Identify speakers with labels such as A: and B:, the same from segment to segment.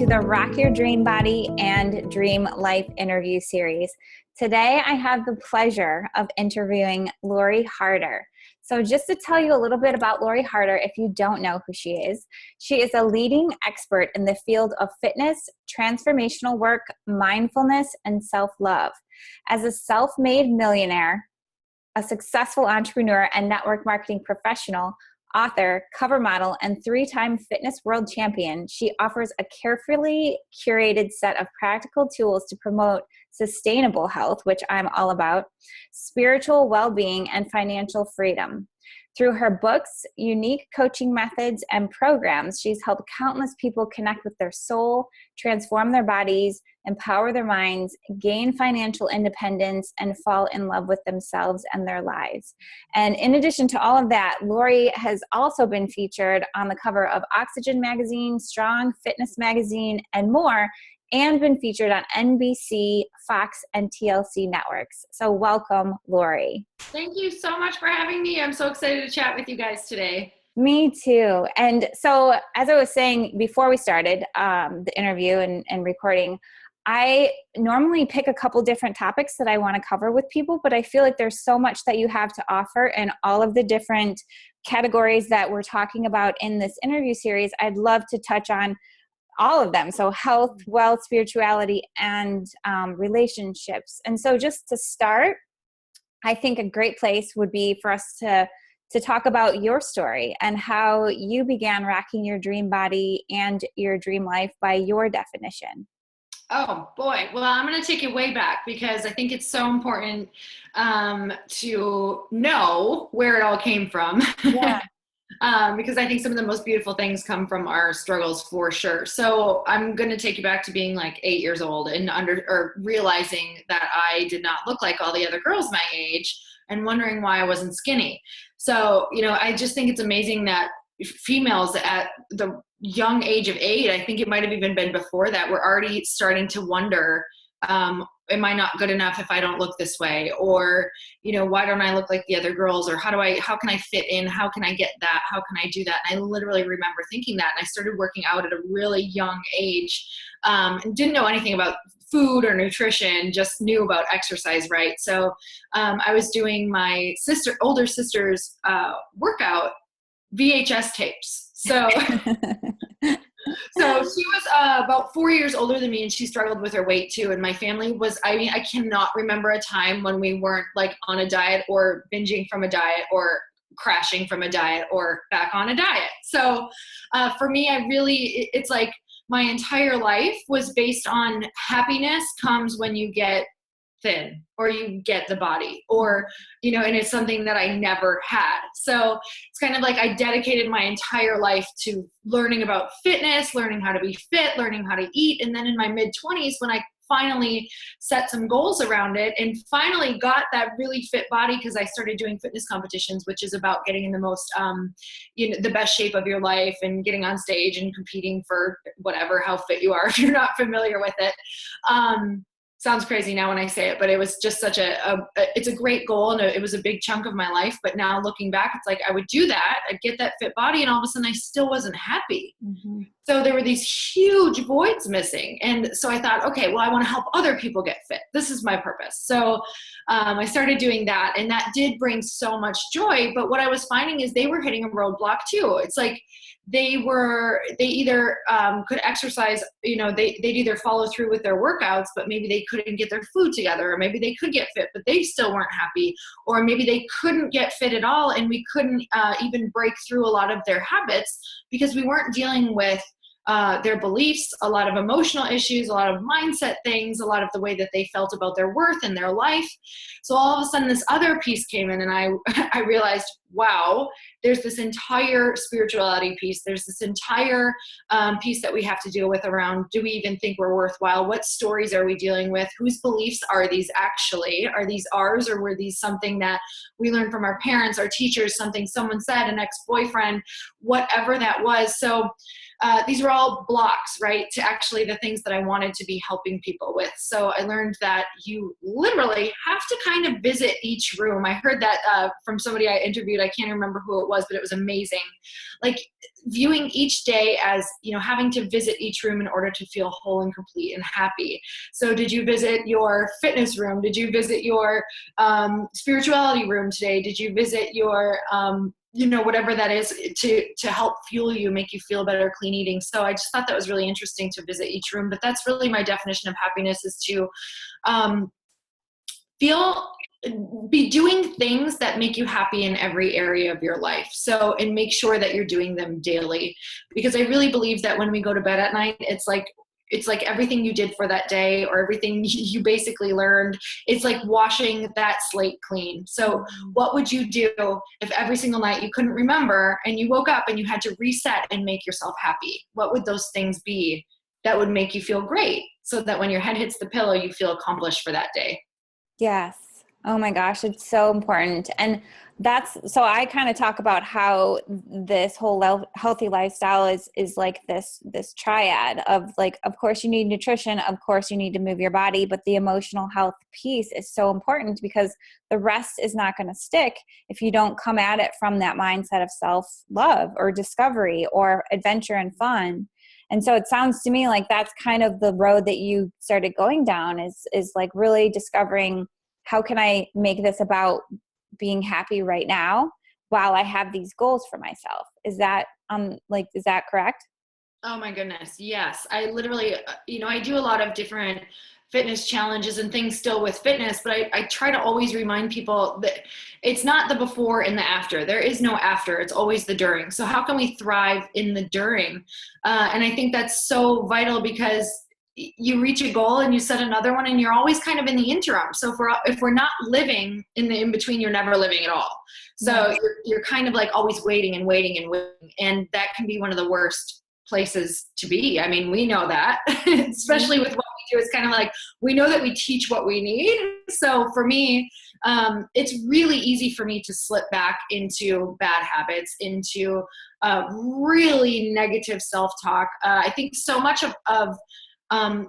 A: to the Rock Your Dream Body and Dream Life interview series. Today, I have the pleasure of interviewing Lori Harder. So just to tell you a little bit about Lori Harder, if you don't know who she is a leading expert in the field of fitness, transformational work, mindfulness, and self-love. As a self-made millionaire, a successful entrepreneur and network marketing professional, author, cover model, and 3-time fitness world champion, she offers a carefully curated set of practical tools to promote sustainable health, which I'm all about, spiritual well-being, and financial freedom. Through her books, unique coaching methods, and programs, she's helped countless people connect with their soul, transform their bodies, empower their minds, gain financial independence, and fall in love with themselves and their lives. And in addition to all of that, Lori has also been featured on the cover of Oxygen Magazine, Strong Fitness Magazine, and more, and been featured on NBC, Fox, and TLC networks. So welcome, Lori.
B: Thank you so much for having me. I'm so excited to chat with you guys today.
A: Me too. And so as I was saying before we started the interview and recording, I normally pick a couple different topics that I want to cover with people, but I feel like there's so much that you have to offer in all of the different categories that we're talking about in this interview series. I'd love to touch on all of them. So health, wealth, spirituality, and relationships. And so just to start, I think a great place would be for us to talk about your story and how you began rocking your dream body and your dream life by your definition.
B: Oh boy. Well, I'm going to take it way back because I think it's so important to know where it all came from.
A: Yeah.
B: Because I think some of the most beautiful things come from our struggles for sure. So I'm going to take you back to being like 8 years old and realizing that I did not look like all the other girls my age and wondering why I wasn't skinny. So, I just think it's amazing that females at the young age of 8, I think it might have even been before that, were already starting to wonder, am I not good enough if I don't look this way? Or, why don't I look like the other girls? Or how can I fit in? How can I get that? How can I do that? And I literally remember thinking that. And I started working out at a really young age, and didn't know anything about food or nutrition, just knew about exercise, right? So I was doing my older sister's workout VHS tapes. So So she was about 4 years older than me, and she struggled with her weight too. And my family was, I cannot remember a time when we weren't like on a diet or binging from a diet or crashing from a diet or back on a diet. So for me, it's like my entire life was based on happiness comes when you get thin or you get the body or, and it's something that I never had. So it's kind of like I dedicated my entire life to learning about fitness, learning how to be fit, learning how to eat. And then in my mid-20s, when I finally set some goals around it and finally got that really fit body, because I started doing fitness competitions, which is about getting in the most, the best shape of your life and getting on stage and competing for whatever, how fit you are, if you're not familiar with it. Sounds crazy now when I say it, but it was just such it's a great goal, and it was a big chunk of my life. But now looking back, it's like I would do that, I'd get that fit body, and all of a sudden I still wasn't happy. Mm-hmm. So there were these huge voids missing. And so I thought, okay, well, I want to help other people get fit. This is my purpose. So I started doing that, and that did bring so much joy. But what I was finding is they were hitting a roadblock too. It's like they either could exercise, they'd either follow through with their workouts, but maybe they couldn't get their food together, or maybe they could get fit, but they still weren't happy, or maybe they couldn't get fit at all. And we couldn't even break through a lot of their habits because we weren't dealing with their beliefs, a lot of emotional issues, a lot of mindset things, a lot of the way that they felt about their worth and their life. So all of a sudden this other piece came in, and I realized, wow, there's this entire spirituality piece. There's this entire piece that we have to deal with around, do we even think we're worthwhile? What stories are we dealing with? Whose beliefs are these actually? Are these ours, or were these something that we learned from our parents, our teachers, something someone said, an ex-boyfriend, whatever that was? So these were all blocks, right, to actually the things that I wanted to be helping people with. So I learned that you literally have to kind of visit each room. I heard that from somebody I interviewed. I can't remember who it was, but it was amazing. Like viewing each day as, having to visit each room in order to feel whole and complete and happy. So did you visit your fitness room? Did you visit your spirituality room today? Did you visit your whatever that is to help fuel you, make you feel better, clean eating. So I just thought that was really interesting to visit each room. But that's really my definition of happiness, is to be doing things that make you happy in every area of your life. So, and make sure that you're doing them daily, because I really believe that when we go to bed at night, it's like everything you did for that day, or everything you basically learned, it's like washing that slate clean. So what would you do if every single night you couldn't remember and you woke up and you had to reset and make yourself happy? What would those things be that would make you feel great, so that when your head hits the pillow, you feel accomplished for that day?
A: Yes. Oh my gosh, it's so important. And so I kind of talk about how this whole healthy lifestyle is like this triad of, like, of course you need nutrition, of course you need to move your body, but the emotional health piece is so important, because the rest is not going to stick if you don't come at it from that mindset of self-love or discovery or adventure and fun. And so it sounds to me like that's kind of the road that you started going down, is like really discovering, how can I make this about being happy right now while I have these goals for myself? Is that is that correct?
B: Oh my goodness. Yes. I literally, I do a lot of different fitness challenges and things still with fitness, but I try to always remind people that it's not the before and the after. There is no after. It's always the during. So how can we thrive in the during? And I think that's so vital, because you reach a goal and you set another one, and you're always kind of in the interim. So if we're not living in the in between, you're never living at all. So you're kind of like always waiting and waiting and waiting, and that can be one of the worst places to be. I mean, we know that, especially with what we do. It's kind of like, we know that we teach what we need. So for me, it's really easy for me to slip back into bad habits, into really negative self-talk. I think so much of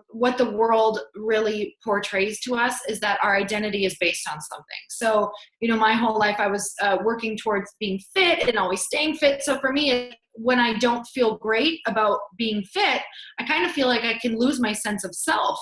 B: what the world really portrays to us is that our identity is based on something. So, my whole life I was working towards being fit and always staying fit. So for me, when I don't feel great about being fit, I kind of feel like I can lose my sense of self.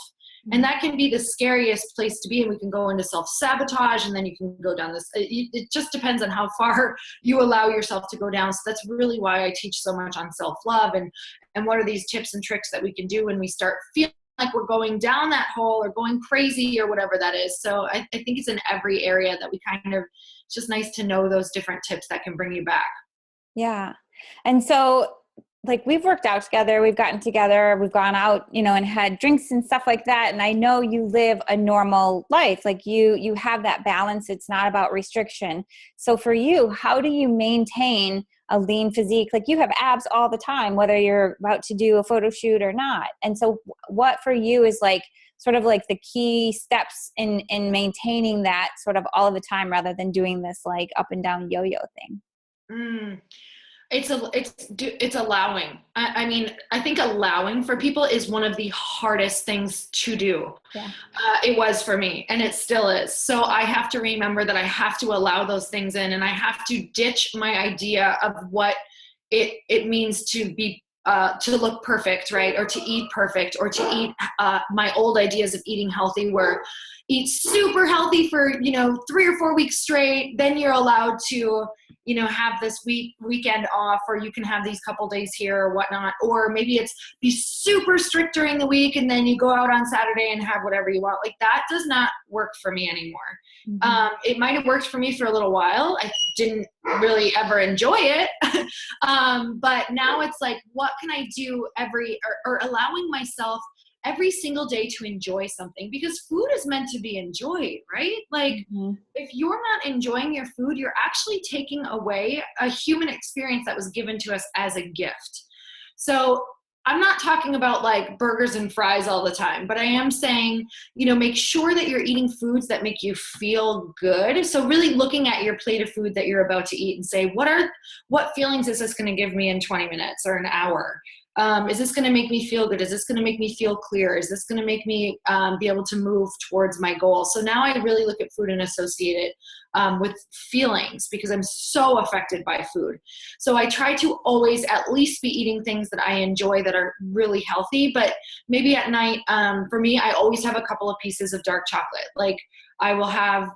B: And that can be the scariest place to be. And we can go into self-sabotage, and then you can go down this. It just depends on how far you allow yourself to go down. So that's really why I teach so much on self-love, and what are these tips and tricks that we can do when we start feeling like we're going down that hole or going crazy or whatever that is. So I think it's in every area that we it's just nice to know those different tips that can bring you back.
A: Yeah. And so, like, we've worked out together, we've gotten together, we've gone out, and had drinks and stuff like that. And I know you live a normal life. Like you have that balance. It's not about restriction. So for you, how do you maintain a lean physique? Like, you have abs all the time, whether you're about to do a photo shoot or not. And so what for you is like sort of like the key steps in maintaining that sort of all of the time, rather than doing this like up and down yo-yo thing?
B: It's allowing. I mean, I think allowing for people is one of the hardest things to do.
A: Yeah.
B: It was for me, and it still is. So I have to remember that I have to allow those things in, and I have to ditch my idea of what it means to be to look perfect, right? Or to eat perfect, or to eat my old ideas of eating healthy, where eat super healthy for 3 or 4 weeks straight, then you're allowed to have this weekend off, or you can have these couple days here or whatnot. Or maybe it's be super strict during the week, and then you go out on Saturday and have whatever you want. Like, that does not work for me anymore. Mm-hmm. It might have worked for me for a little while. I didn't really ever enjoy it. But now it's like, what can I do or allowing myself every single day to enjoy something, because food is meant to be enjoyed, right? Like, if you're not enjoying your food, you're actually taking away a human experience that was given to us as a gift. So I'm not talking about like burgers and fries all the time, but I am saying, make sure that you're eating foods that make you feel good. So really looking at your plate of food that you're about to eat and say, what feelings is this going to give me in 20 minutes or an hour? Is this going to make me feel good? Is this going to make me feel clear? Is this going to make me be able to move towards my goal? So now I really look at food and associate it with feelings, because I'm so affected by food. So I try to always at least be eating things that I enjoy that are really healthy. But maybe at night, for me, I always have a couple of pieces of dark chocolate. Like I will have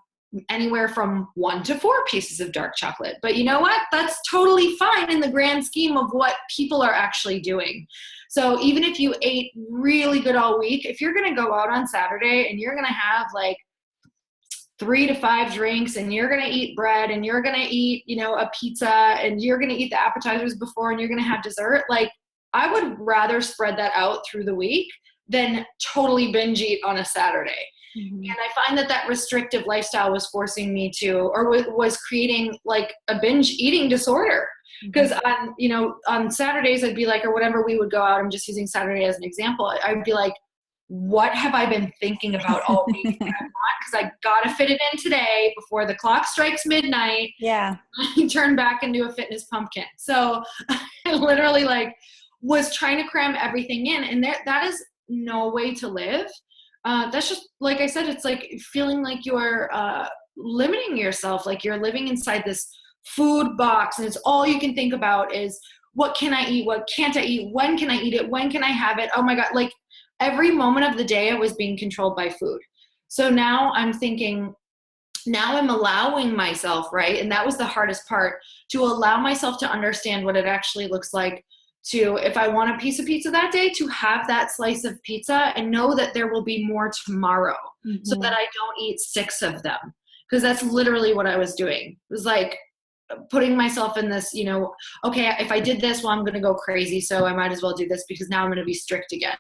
B: anywhere from 1 to 4 pieces of dark chocolate. But you know what? That's totally fine in the grand scheme of what people are actually doing. So even if you ate really good all week, if you're going to go out on Saturday and you're going to have like 3 to 5 drinks, and you're going to eat bread, and you're going to eat, a pizza, and you're going to eat the appetizers before, and you're going to have dessert, like I would rather spread that out through the week than totally binge eat on a Saturday. Mm-hmm. And I find that restrictive lifestyle was forcing me to, or was creating like a binge eating disorder. Because on Saturdays I'd be like, or whenever we would go out, I'm just using Saturday as an example, I'd be like, what have I been thinking about all week? Because I gotta fit it in today before the clock strikes midnight.
A: Yeah.
B: I turn back into a fitness pumpkin. So I literally was trying to cram everything in, and that is no way to live. That's just, like I said, it's like feeling like you're limiting yourself, like you're living inside this food box, and it's all you can think about is, what can I eat? What can't I eat? When can I eat it? When can I have it? Oh my God. Like every moment of the day I was being controlled by food. So now I'm thinking, now I'm allowing myself, right? And that was the hardest part, to allow myself to understand what it actually looks like to, if I want a piece of pizza that day, to have that slice of pizza and know that there will be more tomorrow, mm-hmm. so that I don't eat 6 of them. Because that's literally what I was doing. It was like putting myself in this, okay, if I did this, well, I'm going to go crazy. So I might as well do this, because now I'm going to be strict again.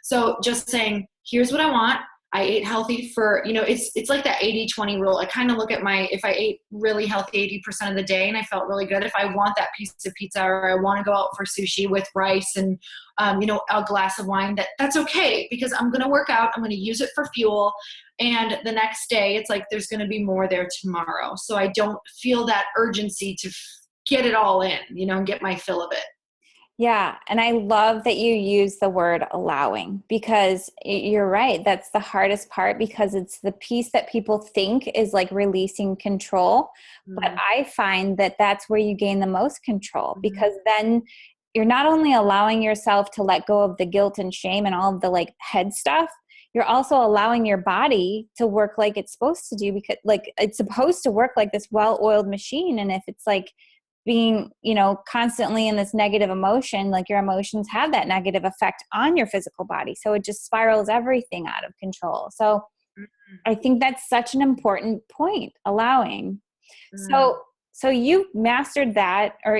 B: So just saying, here's what I want. I ate healthy for, it's like that 80-20 rule. I kind of look at if I ate really healthy 80% of the day and I felt really good, if I want that piece of pizza, or I want to go out for sushi with rice and, a glass of wine, that's okay, because I'm going to work out. I'm going to use it for fuel. And the next day it's like, there's going to be more there tomorrow. So I don't feel that urgency to get it all in, and get my fill of it.
A: Yeah. And I love that you use the word allowing, because you're right. That's the hardest part, because it's the piece that people think is like releasing control. Mm-hmm. But I find that that's where you gain the most control, mm-hmm. because then you're not only allowing yourself to let go of the guilt and shame and all of the like head stuff, you're also allowing your body to work like it's supposed to do, because like it's supposed to work like this well-oiled machine. And if it's like being, constantly in this negative emotion, like your emotions have that negative effect on your physical body. So it just spirals everything out of control. So I think that's such an important point, allowing. So you've mastered that, or,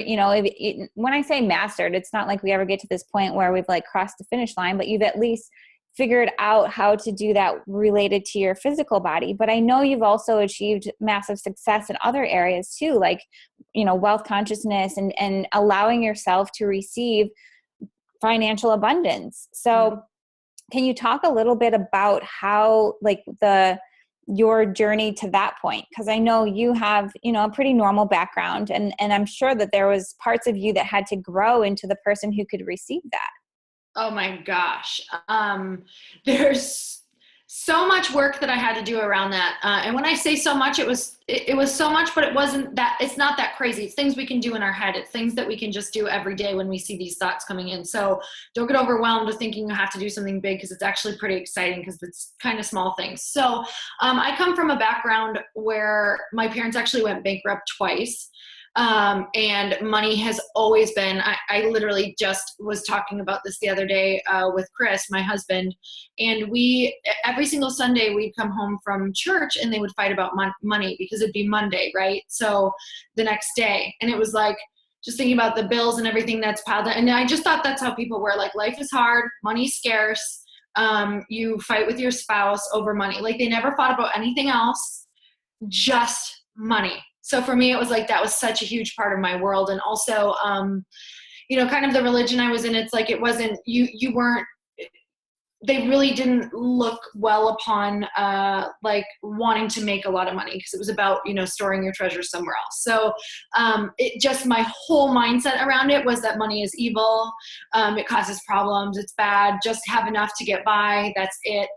A: when I say mastered, it's not like we ever get to this point where we've like crossed the finish line, but you've at least figured out how to do that related to your physical body. But I know you've also achieved massive success in other areas too, like, wealth consciousness and allowing yourself to receive financial abundance. So can you talk a little bit about how like your journey to that point? Because I know you have, a pretty normal background, and I'm sure that there was parts of you that had to grow into the person who could receive that.
B: Oh my gosh. There's so much work that I had to do around that. And when I say so much, it was so much, but it's not that crazy. It's things we can do in our head. It's things that we can just do every day when we see these thoughts coming in. So don't get overwhelmed with thinking you have to do something big, because it's actually pretty exciting, because it's kind of small things. So I come from a background where my parents actually went bankrupt twice. And money has always been, I literally just was talking about this the other day, with Chris, my husband, and every single Sunday we'd come home from church and they would fight about money, because it'd be Monday, right? So the next day, and it was like, just thinking about the bills and everything that's piled up. And I just thought that's how people were, like, life is hard, money's scarce. You fight with your spouse over money. Like, they never fought about anything else, just money. So for me, it was like, that was such a huge part of my world. And also, kind of the religion I was in, it's like, it wasn't, you weren't they really didn't look well upon like wanting to make a lot of money, because it was about, you know, storing your treasure somewhere else. So it just, my whole mindset around it was that money is evil. It causes problems. It's bad. Just have enough to get by. That's it.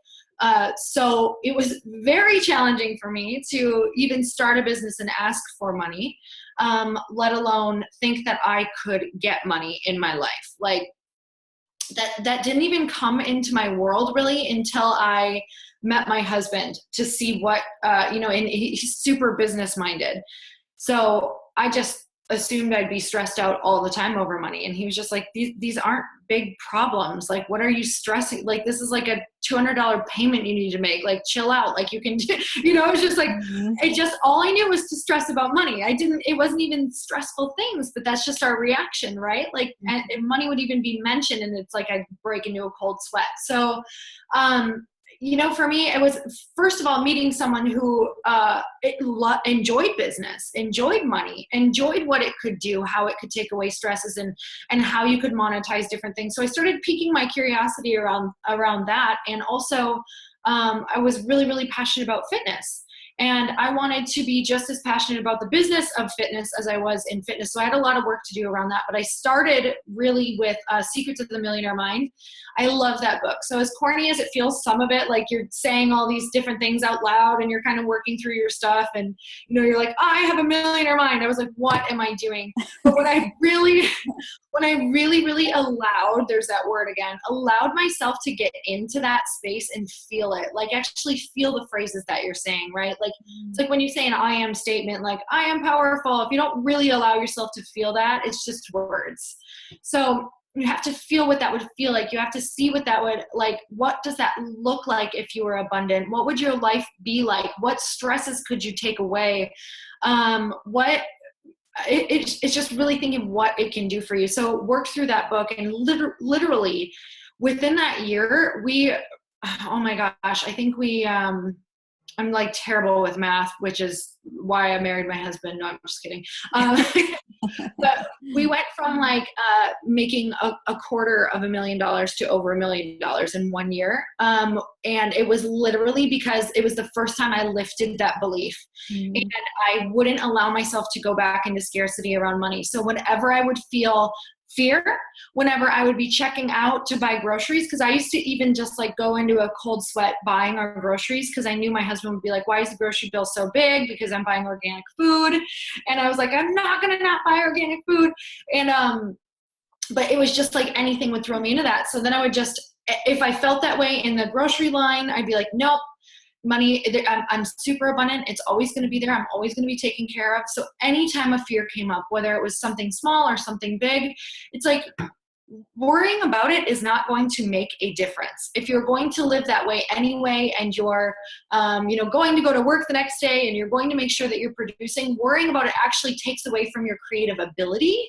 B: So it was very challenging for me to even start a business and ask for money, let alone think that I could get money in my life. Like, that didn't even come into my world really until I met my husband, to see what, you know, and he's super business minded. So I just assumed I'd be stressed out all the time over money. And he was just like, these aren't big problems. Like, what are you stressing? Like, this is like a $200 payment you need to make. Like, chill out. Like, you can, you know, it's just like, it just, all I knew was to stress about money. It wasn't even stressful things, but that's just our reaction, right? Like, and money would even be mentioned, and it's like I break into a cold sweat. So, you know, for me, it was, first of all, meeting someone who enjoyed business, enjoyed money, enjoyed what it could do, how it could take away stresses, and how you could monetize different things. So I started piquing my curiosity around that. And also, I was really, really passionate about fitness. And I wanted to be just as passionate about the business of fitness as I was in fitness. So I had a lot of work to do around that. But I started really with Secrets of the Millionaire Mind. I love that book. So as corny as it feels, some of it, like you're saying all these different things out loud and you're kind of working through your stuff. And, you know, you're like, I have a millionaire mind. I was like, what am I doing? But when I really allowed, there's that word again, allowed myself to get into that space and feel it, like actually feel the phrases that you're saying, right? Like, it's like when you say an I am statement, like, I am powerful. If you don't really allow yourself to feel that, it's just words. So you have to feel what that would feel like. You have to see what that would, like, what does that look like if you were abundant? What would your life be like? What stresses could you take away? It's just really thinking what it can do for you. So work through that book, and literally within that year, oh my gosh, I think I'm like terrible with math, which is why I married my husband. No, I'm just kidding. But we went from like making $250,000 to over $1 million in 1 year. And it was literally because it was the first time I lifted that belief. And I wouldn't allow myself to go back into scarcity around money. So whenever I would feel fear, whenever I would be checking out to buy groceries, because I used to even just like go into a cold sweat buying our groceries, because I knew my husband would be like, why is the grocery bill so big? Because I'm buying organic food. And I was like, I'm not going to not buy organic food. And but it was just like anything would throw me into that. So then I would just, if I felt that way in the grocery line, I'd be like, nope. Money, I'm super abundant. It's always going to be there. I'm always going to be taken care of. So anytime a fear came up, whether it was something small or something big, it's like worrying about it is not going to make a difference. If you're going to live that way anyway, and you're, you know, going to go to work the next day, and you're going to make sure that you're producing, worrying about it actually takes away from your creative ability.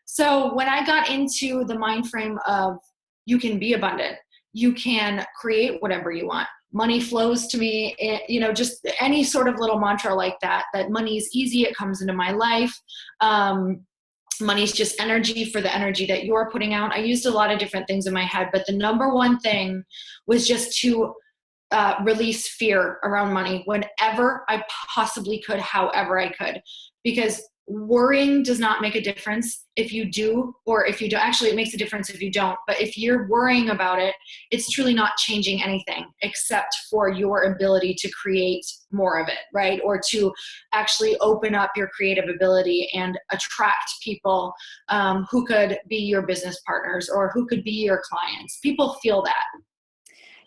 B: So when I got into the mind frame of you can be abundant, you can create whatever you want, money flows to me, you know, just any sort of little mantra like that, that money is easy, it comes into my life. Money's just energy for the energy that you're putting out. I used a lot of different things in my head, but the number one thing was just to release fear around money whenever I possibly could, however I could, because worrying does not make a difference if you do, or if you don't. Actually, it makes a difference if you don't. But if you're worrying about it, it's truly not changing anything except for your ability to create more of it, right? Or to actually open up your creative ability and attract people who could be your business partners or who could be your clients. People feel that.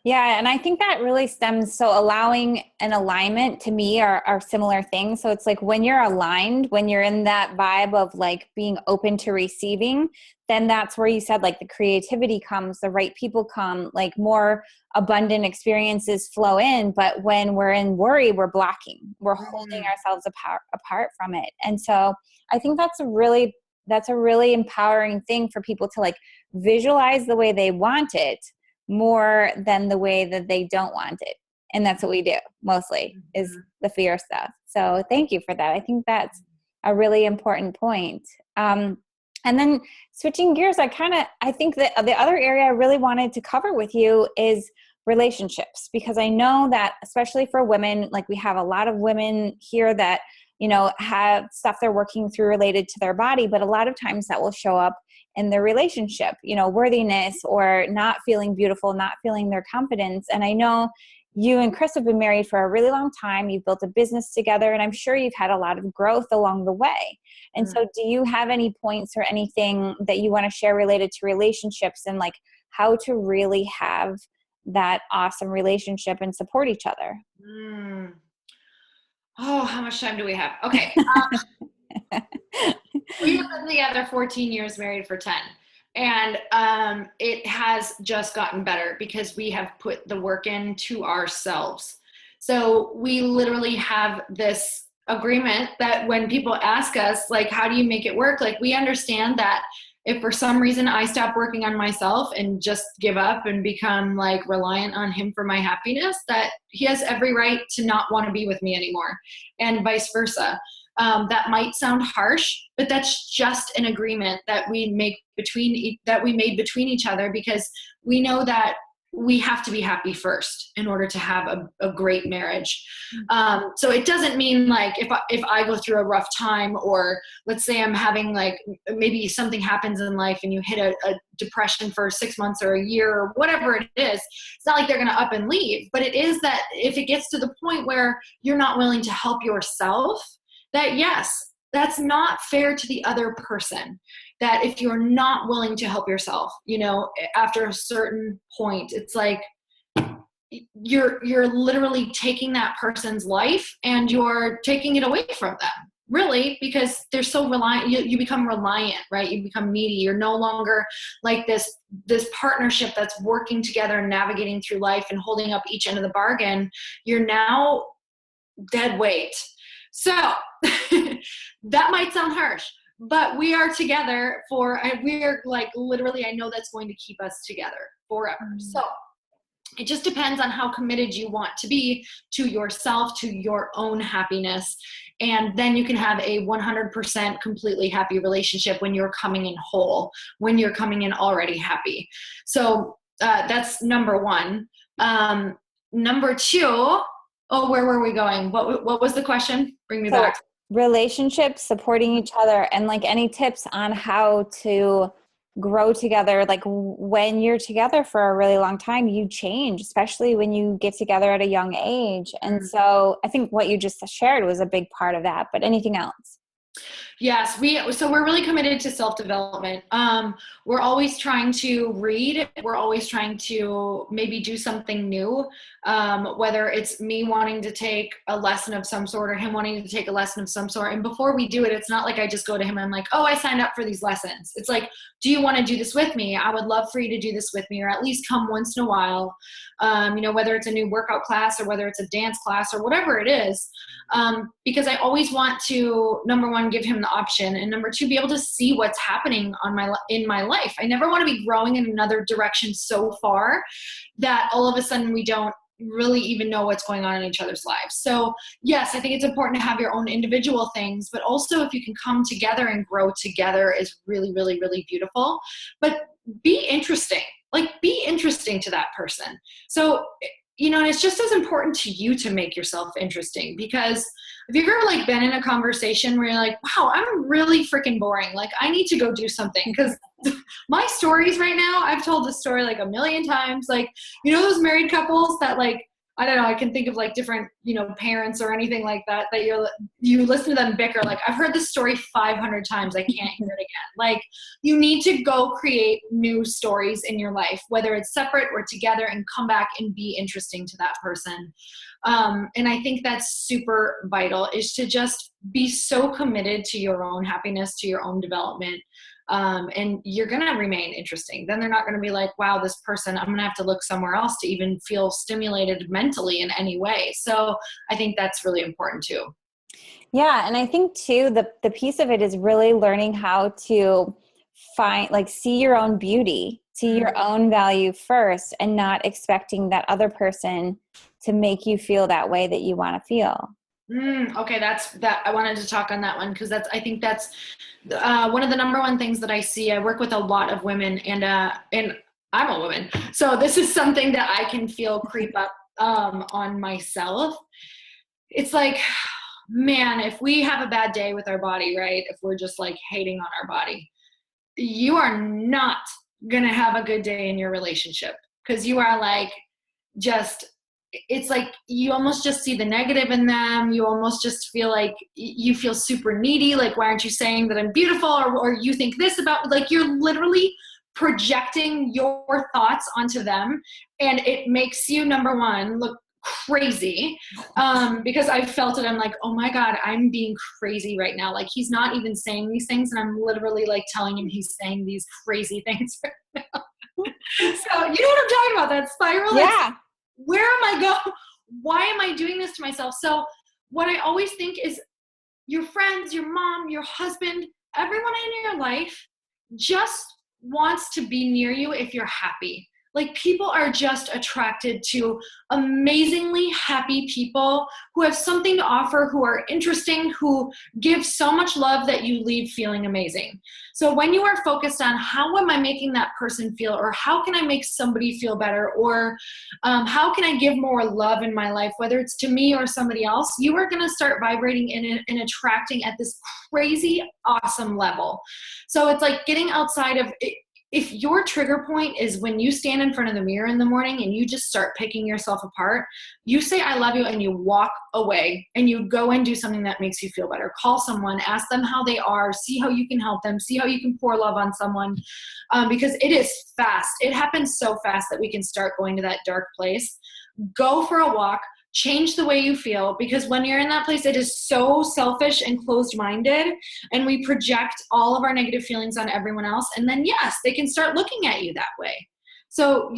A: Yeah, and I think that really stems, so allowing an alignment to me are similar things. So it's like when you're aligned, when you're in that vibe of like being open to receiving, then that's where you said like the creativity comes, the right people come, like more abundant experiences flow in. But when we're in worry, we're blocking, we're holding ourselves apart from it. And so I think that's a really empowering thing for people to like visualize the way they want it more than the way that they don't want it. And that's what we do mostly, is the fear stuff. So thank you for that. I think that's a really important point. And then switching gears, I think that the other area I really wanted to cover with you is relationships, because I know that especially for women, like we have a lot of women here that, have stuff they're working through related to their body, but a lot of times that will show up in their relationship, worthiness or not feeling beautiful, not feeling their confidence. And I know you and Chris have been married for a really long time. You've built a business together, and I'm sure you've had a lot of growth along the way. And so do you have any points or anything that you want to share related to relationships and like how to really have that awesome relationship and support each other?
B: Oh, how much time do we have? Okay. We have been together 14 years, married for 10. And it has just gotten better because we have put the work into ourselves. So we literally have this agreement that when people ask us, like, how do you make it work? Like, we understand that if for some reason I stop working on myself and just give up and become like reliant on him for my happiness, that he has every right to not want to be with me anymore, and vice versa. That might sound harsh, but that's just an agreement that we made between each other, because we know that we have to be happy first in order to have a great marriage. So it doesn't mean like if I go through a rough time, or let's say I'm having like maybe something happens in life and you hit a depression for 6 months or a year or whatever it is, it's not like they're going to up and leave. But it is that if it gets to the point where you're not willing to help yourself, that yes, that's not fair to the other person. That if you're not willing to help yourself, after a certain point, it's like you're literally taking that person's life and you're taking it away from them, really, because they're so reliant. You become reliant, right? You become needy. You're no longer like this partnership that's working together and navigating through life and holding up each end of the bargain. You're now dead weight. So that might sound harsh, but we are together we're like literally, I know that's going to keep us together forever. So it just depends on how committed you want to be to yourself, to your own happiness. And then you can have a 100% completely happy relationship when you're coming in whole, when you're coming in already happy. So that's number one. Number two, where were we going? What was the question? Bring me back.
A: Relationships, supporting each other, and like any tips on how to grow together. Like when you're together for a really long time, you change, especially when you get together at a young age. And so I think what you just shared was a big part of that, but anything else?
B: Yes, we're really committed to self-development. We're always trying to read. We're always trying to maybe do something new, whether it's me wanting to take a lesson of some sort or him wanting to take a lesson of some sort. And before we do it, it's not like I just go to him and I'm like, oh, I signed up for these lessons. It's like, do you want to do this with me? I would love for you to do this with me, or at least come once in a while. Whether it's a new workout class or whether it's a dance class or whatever it is. Because I always want to, number one, give him the option, and number two, be able to see what's happening in my life. I never want to be growing in another direction so far that all of a sudden we don't really even know what's going on in each other's lives. So yes, I think it's important to have your own individual things, but also if you can come together and grow together is really, really, really beautiful. But be interesting. Like, be interesting to that person. So, and it's just as important to you to make yourself interesting, because have you ever like been in a conversation where you're like, wow, I'm really freaking boring. Like, I need to go do something, because my stories right now, I've told this story like a million times. Like, those married couples that like, I don't know, I can think of like different, parents or anything like that you listen to them bicker. Like, I've heard this story 500 times. I can't hear it again. Like, you need to go create new stories in your life, whether it's separate or together, and come back and be interesting to that person. And I think that's super vital, is to just be so committed to your own happiness, to your own development. And you're going to remain interesting. Then they're not going to be like, wow, this person, I'm going to have to look somewhere else to even feel stimulated mentally in any way. So I think that's really important too.
A: Yeah. And I think too, the piece of it is really learning how to see your own beauty, see your own value first, and not expecting that other person to make you feel that way that you want to feel.
B: Okay, I wanted to talk on that one because I think that's one of the number one things that I see. I work with a lot of women, and I'm a woman, so this is something that I can feel creep up on myself. It's like, man, if we have a bad day with our body, right? If we're just like hating on our body, you are not gonna have a good day in your relationship because you are like just it's like you almost just see the negative in them. You almost just feel like you feel super needy, like why aren't you saying that I'm beautiful, or you think this about, like you're literally projecting your thoughts onto them, and it makes you, number one, look crazy, because I felt it. I'm like, oh my god, I'm being crazy right now. Like he's not even saying these things, and I'm literally like telling him he's saying these crazy things right now. So you know what I'm talking about, that spiral.
A: Yeah.
B: Where am I going? Why am I doing this to myself? So what I always think is your friends, your mom, your husband, everyone in your life just wants to be near you if you're happy. Like people are just attracted to amazingly happy people who have something to offer, who are interesting, who give so much love that you leave feeling amazing. So when you are focused on how am I making that person feel, or how can I make somebody feel better, or how can I give more love in my life, whether it's to me or somebody else, you are going to start vibrating and attracting at this crazy, awesome level. So it's like getting outside of it. If your trigger point is when you stand in front of the mirror in the morning and you just start picking yourself apart, you say, I love you, and you walk away and you go and do something that makes you feel better. Call someone, ask them how they are, see how you can help them, see how you can pour love on someone, because it is fast. It happens so fast that we can start going to that dark place. Go for a walk. Change the way you feel, because when you're in that place, it is so selfish and closed-minded, and we project all of our negative feelings on everyone else. And then yes, they can start looking at you that way. So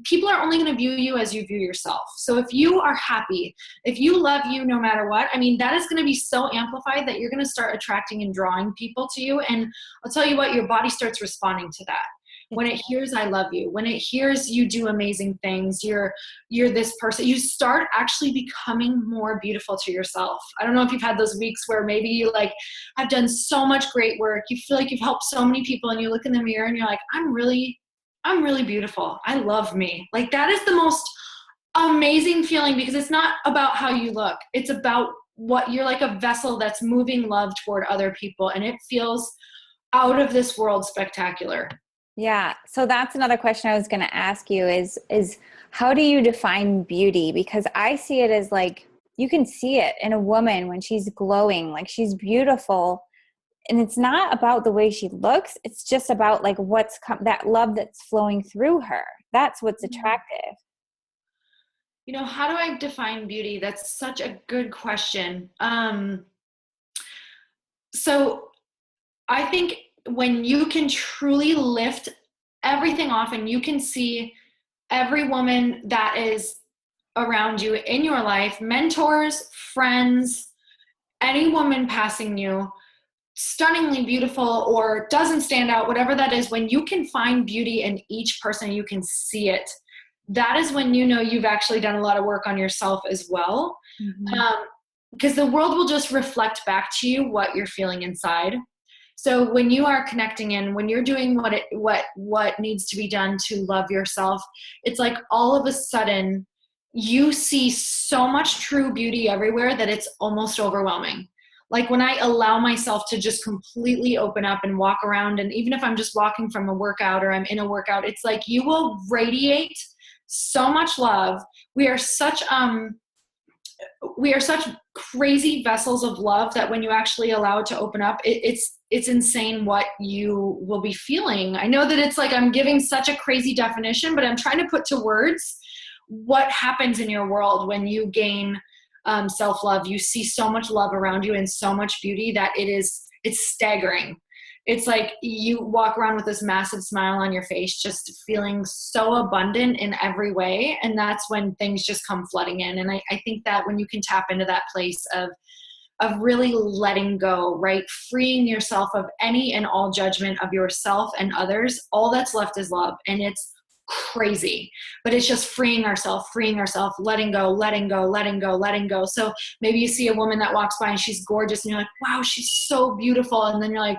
B: people are only gonna view you as you view yourself. So if you are happy, if you love you no matter what, I mean, that is gonna be so amplified that you're gonna start attracting and drawing people to you. And I'll tell you what, your body starts responding to that. When it hears I love you, when it hears you do amazing things, you're this person, you start actually becoming more beautiful to yourself. I don't know if you've had those weeks where maybe you like have done so much great work, you feel like you've helped so many people, and you look in the mirror and you're like, I'm really beautiful. I love me. Like that is the most amazing feeling, because it's not about how you look. It's about what you're, like a vessel that's moving love toward other people, and it feels out of this world spectacular.
A: Yeah. So that's another question I was going to ask you is how do you define beauty? Because I see it as like, you can see it in a woman when she's glowing, like she's beautiful. And it's not about the way she looks. It's just about like that love that's flowing through her. That's what's attractive.
B: You know, how do I define beauty? That's such a good question. So I think when you can truly lift everything off and you can see every woman that is around you in your life, mentors, friends, any woman passing you, stunningly beautiful or doesn't stand out, whatever that is, when you can find beauty in each person, you can see it. That is when you know you've actually done a lot of work on yourself as well.
A: Mm-hmm.
B: Because the world will just reflect back to you what you're feeling inside. So when you are connecting in, when you're doing what needs to be done to love yourself, it's like all of a sudden you see so much true beauty everywhere that it's almost overwhelming. Like when I allow myself to just completely open up and walk around, and even if I'm just walking from a workout or I'm in a workout, it's like you will radiate so much love. We are such crazy vessels of love that when you actually allow it to open up, it's insane what you will be feeling. I know that it's like I'm giving such a crazy definition, but I'm trying to put to words what happens in your world when you gain self-love. You see so much love around you and so much beauty that it's staggering. It's like you walk around with this massive smile on your face, just feeling so abundant in every way. And that's when things just come flooding in. And I think that when you can tap into that place of really letting go, right? Freeing yourself of any and all judgment of yourself and others, all that's left is love. And it's crazy, but it's just freeing ourselves, letting go, letting go, letting go, letting go. So maybe you see a woman that walks by and she's gorgeous and you're like, wow, she's so beautiful. And then you're like,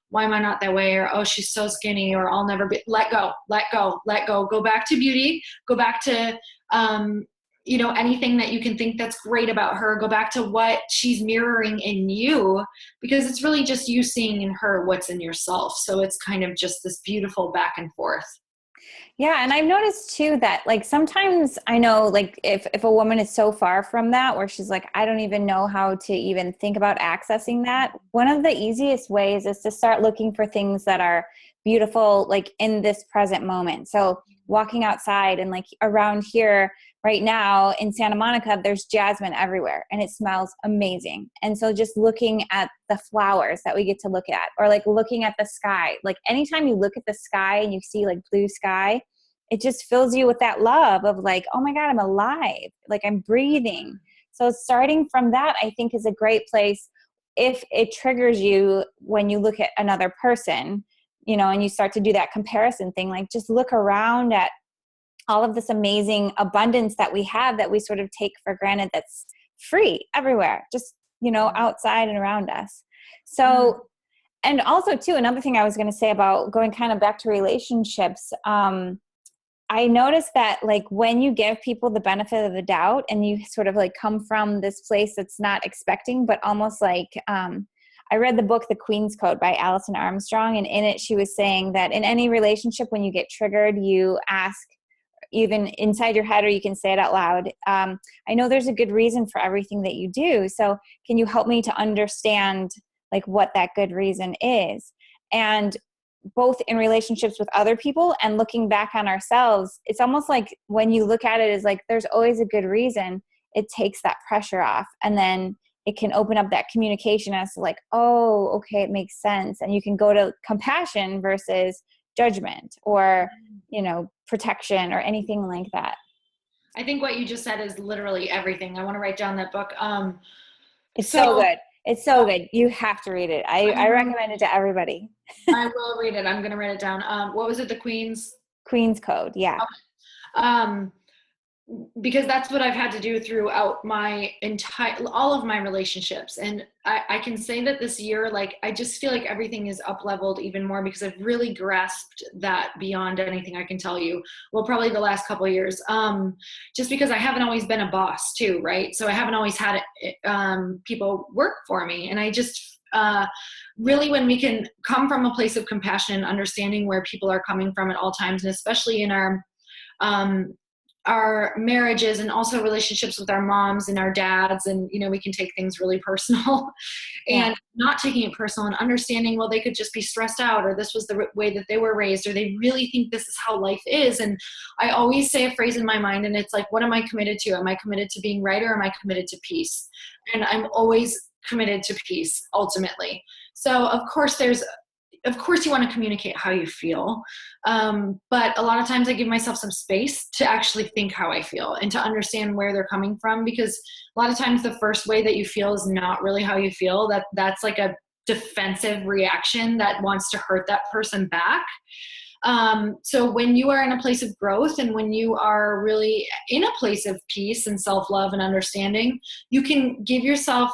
B: why am I not that way? Or, oh, she's so skinny, or I'll never be. Let go, let go, let go. Go back to beauty. Go back to, anything that you can think that's great about her. Go back to what she's mirroring in you, because it's really just you seeing in her what's in yourself. So it's kind of just this beautiful back and forth.
A: Yeah. And I've noticed too that like sometimes I know like if a woman is so far from that where she's like, I don't even know how to even think about accessing that. One of the easiest ways is to start looking for things that are beautiful, like in this present moment. So walking outside and like around here right now in Santa Monica, there's jasmine everywhere and it smells amazing. And so just looking at the flowers that we get to look at, or like looking at the sky, like anytime you look at the sky and you see like blue sky, it just fills you with that love of like, oh my God, I'm alive. Like I'm breathing. So starting from that, I think is a great place if it triggers you when you look at another person, and you start to do that comparison thing, like just look around at all of this amazing abundance that we have that we sort of take for granted, that's free everywhere, just, outside and around us. So, and also too, another thing I was going to say about going kind of back to relationships, I noticed that like when you give people the benefit of the doubt and you sort of like come from this place that's not expecting, but almost like, I read the book, The Queen's Code by Alison Armstrong. And in it, she was saying that in any relationship, when you get triggered, you ask even inside your head, or you can say it out loud. I know there's a good reason for everything that you do. So can you help me to understand like what that good reason is? And both in relationships with other people and looking back on ourselves, it's almost like when you look at it as like, there's always a good reason, it takes that pressure off. And then it can open up that communication as to like, oh, okay, it makes sense. And you can go to compassion versus judgment or, protection or anything like that.
B: I think what you just said is literally everything. I want to write down that book.
A: It's so good. It's so good. You have to read it. I recommend it to everybody.
B: I will read it. I'm going to write it down. What was it? The Queen's
A: Code. Yeah.
B: Okay. Because that's what I've had to do throughout all of my relationships. And I can say that this year, like, I just feel like everything is up leveled even more because I've really grasped that beyond anything I can tell you. Well, probably the last couple of years, just because I haven't always been a boss too, right? So I haven't always had people work for me. And I just, really, when we can come from a place of compassion and understanding where people are coming from at all times, and especially in our marriages and also relationships with our moms and our dads, and we can take things really personal and not taking it personal and understanding, well, they could just be stressed out, or this was the way that they were raised, or they really think this is how life is. And I always say a phrase in my mind, and it's like, what am I committed to? Am I committed to being right, or am I committed to peace? And I'm always committed to peace ultimately. So of course you want to communicate how you feel. But a lot of times I give myself some space to actually think how I feel and to understand where they're coming from, because a lot of times the first way that you feel is not really how you feel. That's like a defensive reaction that wants to hurt that person back. So when you are in a place of growth and when you are really in a place of peace and self-love and understanding, you can give yourself,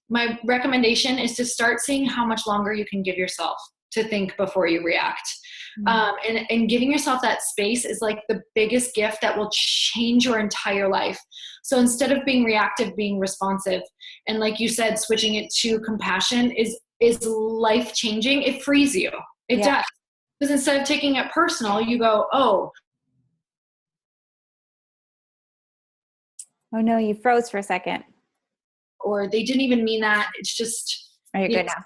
B: my recommendation is to start seeing how much longer you can give yourself to think before you react. And giving yourself that space is like the biggest gift that will change your entire life. So instead of being reactive, being responsive, and like you said, switching it to compassion is life changing. It frees you. It does. Because instead of taking it personal, you go, oh
A: no, you froze for a second.
B: Or they didn't even mean that. It's just.
A: Oh, you're good now.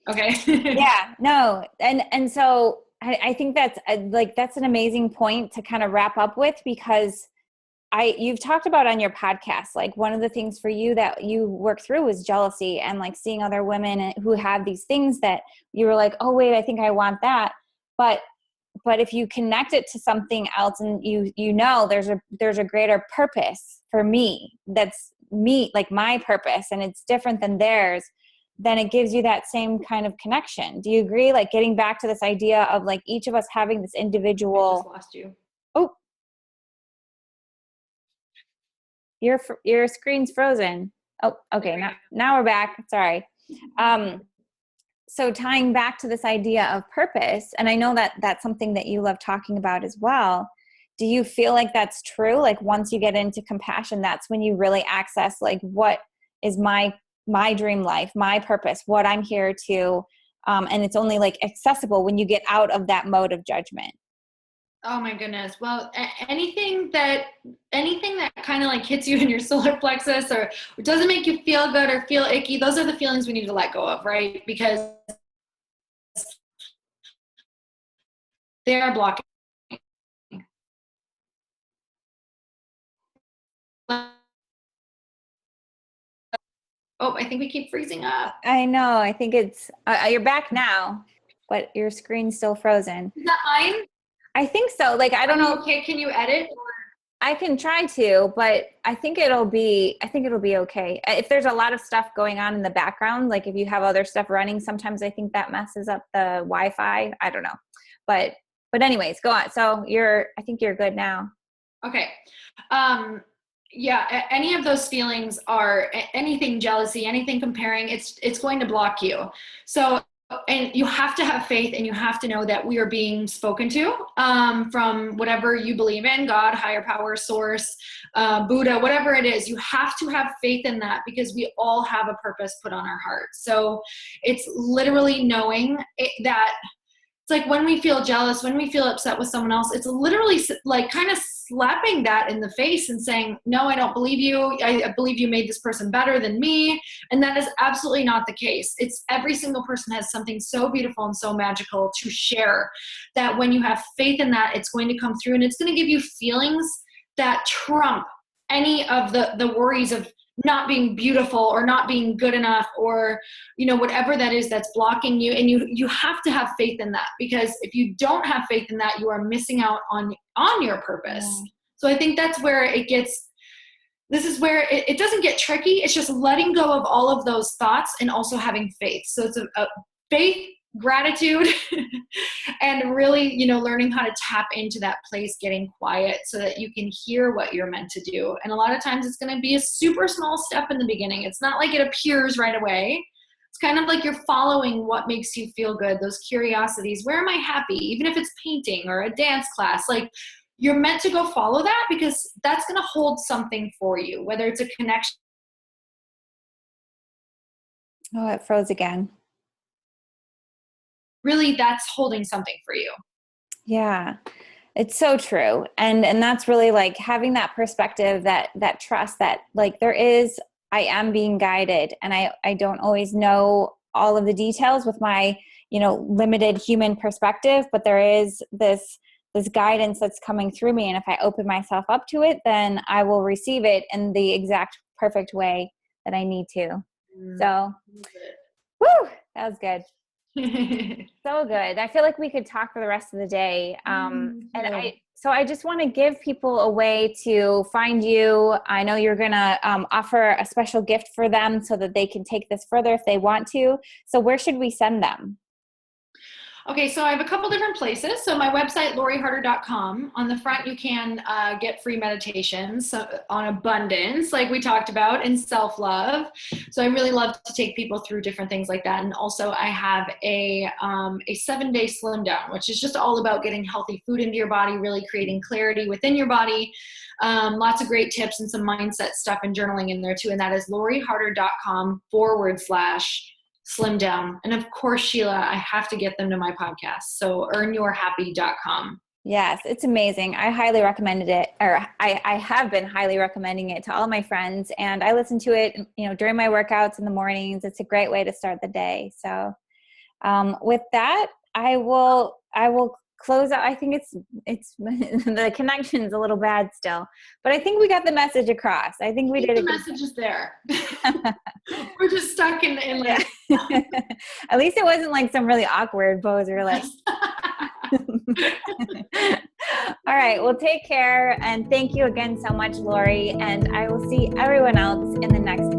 B: Okay.
A: Yeah, no. And so I think that's that's an amazing point to kind of wrap up with, because you've talked about on your podcast, like one of the things for you that you work through is jealousy, and like seeing other women who have these things that you were like, oh wait, I think I want that. But if you connect it to something else, and there's a greater purpose for me, that's me, like my purpose, and it's different than theirs, then it gives you that same kind of connection. Do you agree? Like getting back to this idea of like each of us having this individual.
B: I just lost you.
A: Oh, your screen's frozen. Oh, okay. Now we're back. Sorry. So tying back to this idea of purpose, and I know that that's something that you love talking about as well. Do you feel like that's true? Like once you get into compassion, that's when you really access like what is my dream life, my purpose, what I'm here to, and it's only like accessible when you get out of that mode of judgment.
B: Oh my goodness. Well, anything that kind of like hits you in your solar plexus or doesn't make you feel good or feel icky, those are the feelings we need to let go of, right? Because they are blocking. Oh, I think we keep freezing up.
A: I know. I think it's you're back now, but your screen's still frozen.
B: Is that mine?
A: I think so. Like I don't know.
B: Okay, can you edit?
A: I can try to, but I think it'll be okay. If there's a lot of stuff going on in the background, like if you have other stuff running, sometimes I think that messes up the Wi-Fi. I don't know. But anyways, go on. So I think you're good now.
B: Okay. Yeah, any of those feelings are anything jealousy, anything comparing, it's going to block you. So, and you have to have faith and you have to know that we are being spoken to from whatever you believe in, God, higher power, source, Buddha, whatever it is. You have to have faith in that because we all have a purpose put on our heart. So it's literally knowing that it's like when we feel jealous, when we feel upset with someone else, it's literally like kind of slapping that in the face and saying, no, I don't believe you. I believe you made this person better than me. And that is absolutely not the case. It's every single person has something so beautiful and so magical to share that when you have faith in that, it's going to come through and it's going to give you feelings that trump any of the worries of not being beautiful or not being good enough or, you know, whatever that is that's blocking you. And you have to have faith in that because if you don't have faith in that, you are missing out on your purpose. Yeah. So I think that's where this is where it doesn't get tricky. It's just letting go of all of those thoughts and also having faith. So it's a faith, gratitude, and really, you know, learning how to tap into that place, getting quiet so that you can hear what you're meant to do. And a lot of times it's going to be a super small step in the beginning. It's not like it appears right away. It's kind of like you're following what makes you feel good, those curiosities. Where am I happy? Even if it's painting or a dance class, like you're meant to go follow that because that's going to hold something for you, whether it's a connection.
A: Oh, it froze again.
B: Really, that's holding something for you.
A: Yeah, it's so true. And that's really like having that perspective, that trust that like I am being guided and I don't always know all of the details with my, you know, limited human perspective, but there is this guidance that's coming through me. And if I open myself up to it, then I will receive it in the exact perfect way that I need to. So, woo, that was good. So good. I feel like we could talk for the rest of the day. And I just want to give people a way to find you. I know you're going to offer a special gift for them so that they can take this further if they want to. So where should we send them?
B: Okay, so I have a couple different places. So my website, loriharder.com. On the front, you can get free meditations on abundance, like we talked about, and self-love. So I really love to take people through different things like that. And also I have a 7-day slim down, which is just all about getting healthy food into your body, really creating clarity within your body. Lots of great tips and some mindset stuff and journaling in there too. And that is loriharder.com/slim down. And of course, Sheila, I have to get them to my podcast. So earnyourhappy.com.
A: Yes, it's amazing. I highly recommended it, or I have been highly recommending it to all my friends, and I listen to it, you know, during my workouts in the mornings. It's a great way to start the day. So with that, I will close out. I think it's the connection's a little bad still, but I think we got the message across. I think we did.
B: The message is there. We're just stuck in like.
A: At least it wasn't like some really awkward pose. We're like. All right. Well, take care. And thank you again so much, Lori. And I will see everyone else in the next